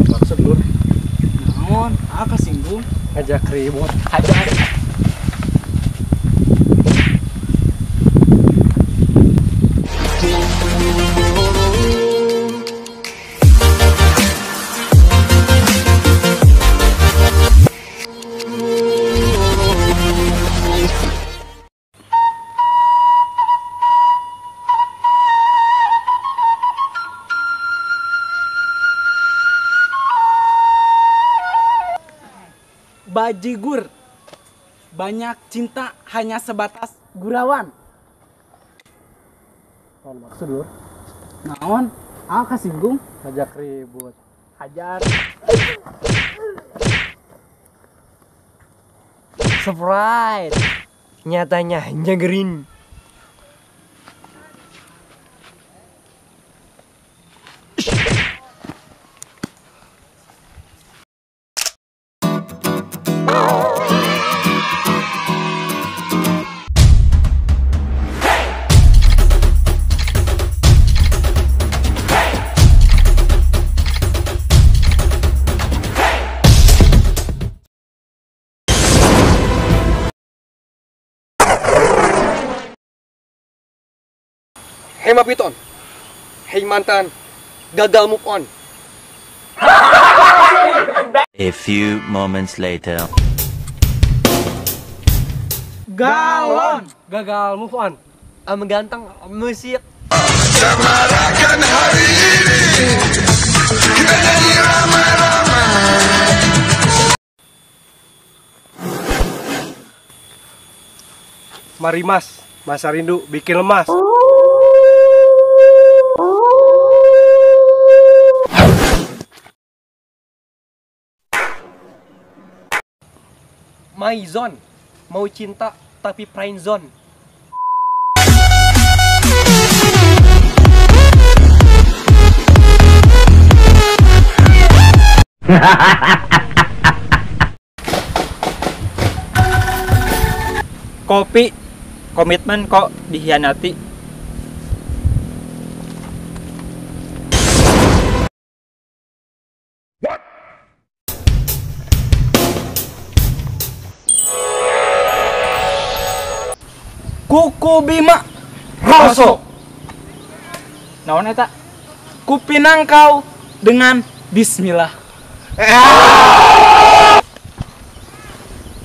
Maksud lur, Naon? Apa singgung? ngajak ribut. Hajar. Bajigur. Banyak cinta hanya sebatas gurauan. Maksud lur, Naon? Apa singgung? ngajak ribut. Hajar. Surprise. Nyatanya nyegerin. Hei Mapiton, hei mantan, gagal move on. A few moments later. Galon. Gagal move on. Ganteng musik. Cemarakan hari ini kita nyanyi ramai-ramai. Mari mas, masa rindu bikin lemas. My zone. Mau cinta tapi friend zone. Kopi, komitmen kok dihianati. Kuku Bima Roso. Naon eta? Kupinang kau dengan bismillah.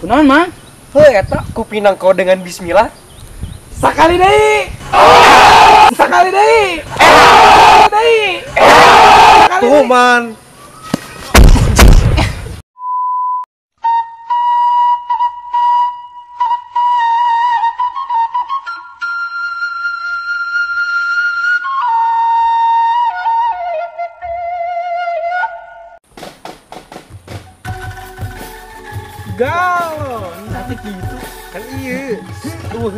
Kunaon mah? Hei eta kupinang kau dengan bismillah. Sakali deui. Sakali deui. Sakali deui. Tuh man. Galon. Nanti gitu. Kan iya. Tuh.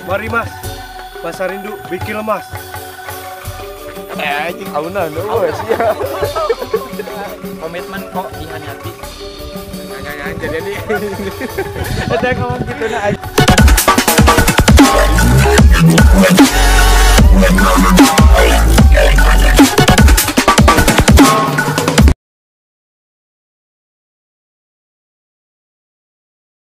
Mari mas, masa rindu bikin lemas. Anjing aunan eueuh sia. Komitmen kok dihianati. Jangan jadi ini. Ada ngomong gitu na.